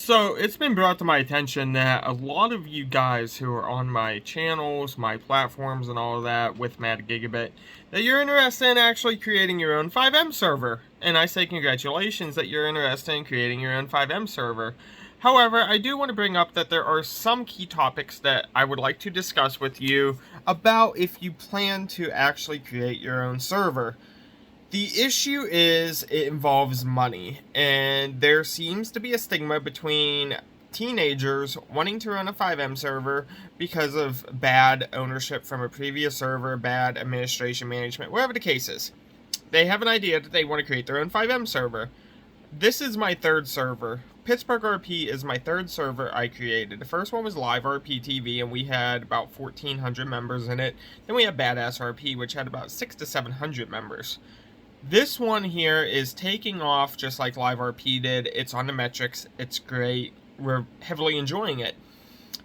So it's been brought to my attention that a lot of you guys who are on my channels, my platforms, and all of that with Mad Gigabit, that you're interested in actually creating your own FiveM server. And I say congratulations that you're interested in creating your own FiveM server. However, I do want to bring up that there are some key topics that I would like to discuss with you about if you plan to actually create your own server. The issue is it involves money, and there seems to be a stigma between teenagers wanting to run a FiveM server because of bad ownership from a previous server, bad administration management, whatever the case is. They have an idea that they want to create their own FiveM server. This is my third server. Pittsburgh RP is my third server I created. The first one was Live RP TV, and we had about 1,400 members in it. Then we had Badass RP, which had about 600 to 700 members. This one here is taking off just like Live RP did. It's on the metrics. It's great. We're heavily enjoying it.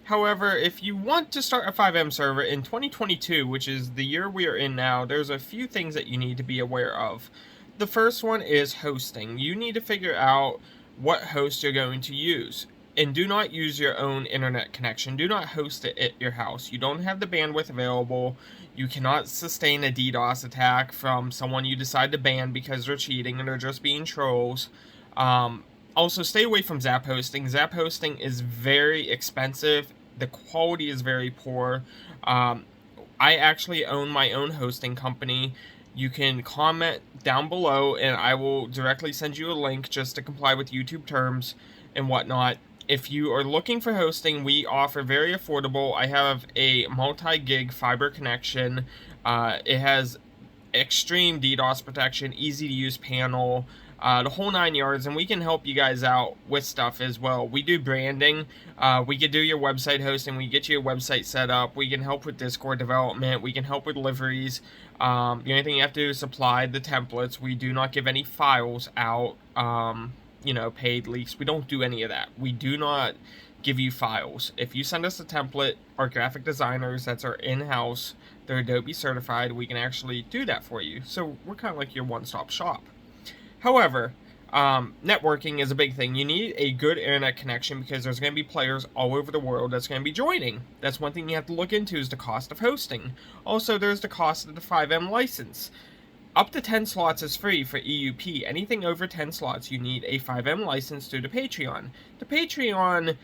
However, if you want to start a FiveM server in 2022, which is the year we are in now, there's a few things that you need to be aware of. The first one is hosting. You need to figure out what host you're going to use. And do not use your own internet connection. Do not host it at your house. You don't have the bandwidth available. You cannot sustain a DDoS attack from someone you decide to ban because they're cheating and they're just being trolls. Also, stay away from Zap hosting. Zap hosting is very expensive. The quality is very poor. I actually own my own hosting company. You can comment down below and I will directly send you a link just to comply with YouTube terms and whatnot. If you are looking for hosting, we offer very affordable. I have a multi-gig fiber connection. It has extreme DDoS protection, easy to use panel, the whole 9 yards, and we can help you guys out with stuff as well. We do branding. We can do your website hosting. We get you a website set up. We can help with Discord development. We can help with liveries. The only thing you have to do is supply the templates. We do not give any files out. Paid leaks. We don't do any of that. We do not give you files. If you send us a template, our graphic designers, that's our in-house, they're Adobe certified, we can actually do that for you. So we're kind of like your one-stop shop. However, networking is a big thing. You need a good internet connection because there's going to be players all over the world that's going to be joining. That's one thing you have to look into is the cost of hosting. Also, there's the cost of the FiveM license. Up to 10 slots is free for EUP. Anything over 10 slots, you need a FiveM license through the Patreon. The Patreon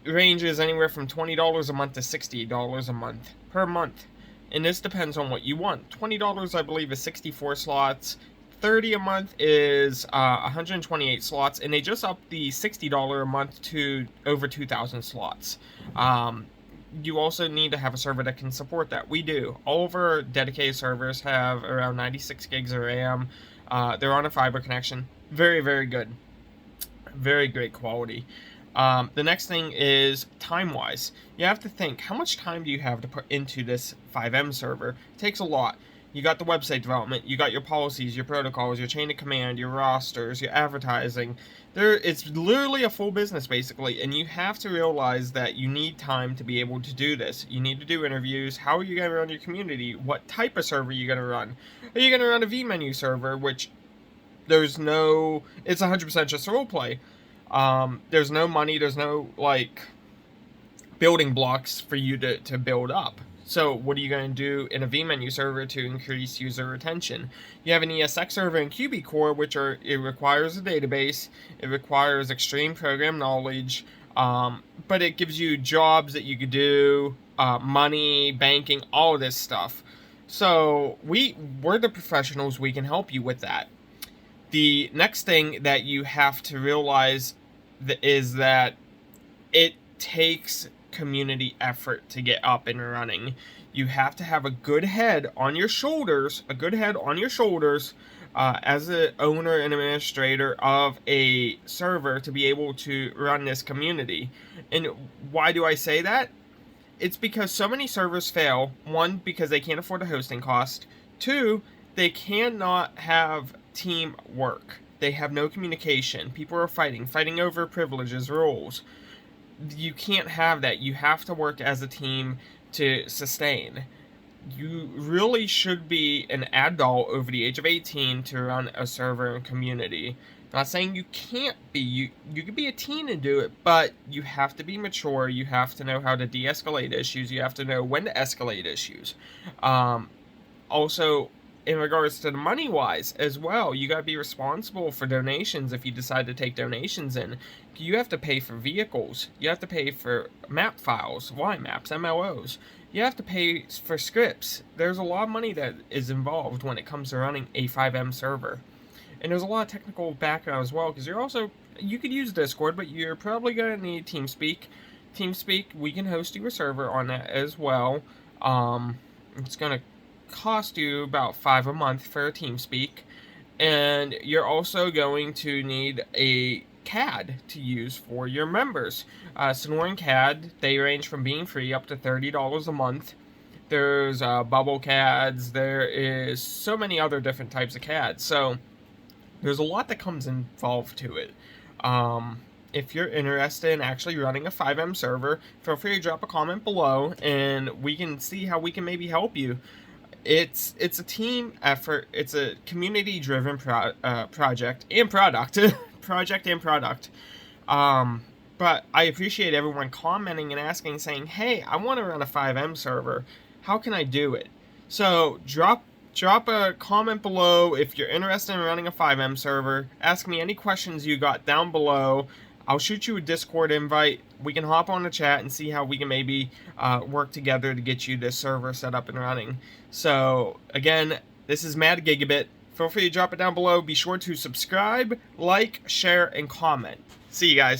ranges anywhere from $20 a month to $60 a month per month. And this depends on what you want. $20, I believe, is 64 slots. $30 a month is 128 slots. And they just upped the $60 a month to over 2,000 slots. You also need to have a server that can support that. We do. All of our dedicated servers have around 96 gigs of RAM. They're on a fiber connection. Very, very good. Very great quality. The next thing is time-wise. You have to think, how much time do you have to put into this FiveM server? It takes a lot. You got the website development, you got your policies, your protocols, your chain of command, your rosters, your advertising. It's literally a full business, basically, and you have to realize that you need time to be able to do this. You need to do interviews. How are you going to run your community? What type of server are you going to run? Are you going to run a vMenu server, which it's 100% just roleplay. There's no money, there's no, building blocks for you to build up. So what are you going to do in a vMenu server to increase user retention? You have an ESX server in QB Core, it requires a database, it requires extreme program knowledge, but it gives you jobs that you could do, money, banking, all of this stuff. So we're the professionals, we can help you with that. The next thing that you have to realize is that it takes community effort to get up and running. You have to have a good head on your shoulders, as an owner and administrator of a server to be able to run this community. And why do I say that? It's because so many servers fail. One, because they can't afford the hosting cost. Two, they cannot have teamwork. They have no communication. People are fighting over privileges, roles. You can't have that. You have to work as a team to sustain. You really should be an adult over the age of 18 to run a server and community. Not saying you can't be. You could be a teen and do it, but you have to be mature. You have to know how to de-escalate issues. You have to know when to escalate issues. Also, in regards to the money wise as well, you got to be responsible for donations. If you decide to take donations in, you have to pay for vehicles, you have to pay for map files, Y maps, MLOs, you have to pay for scripts. There's a lot of money that is involved when it comes to running a FiveM server, and there's a lot of technical background as well, because you could use Discord, but you're probably going to need TeamSpeak. We can host you a server on that as well. It's going to cost you about $5 a month for a TeamSpeak, and you're also going to need a CAD to use for your members. Sonoran CAD, they range from being free up to $30 a month. There's bubble CADs, there is so many other different types of CADs, so there's a lot that comes involved to it. If you're interested in actually running a FiveM server, feel free to drop a comment below, and we can see how we can maybe help you. It's a team effort. It's a community-driven project and product. Project and product. But I appreciate everyone commenting and asking, saying, hey, I want to run a FiveM server. How can I do it? So drop a comment below if you're interested in running a FiveM server. Ask me any questions you got down below. I'll shoot you a Discord invite. We can hop on the chat and see how we can maybe work together to get you this server set up and running. So, again, this is Mad Gigabit. Feel free to drop it down below. Be sure to subscribe, like, share, and comment. See you guys.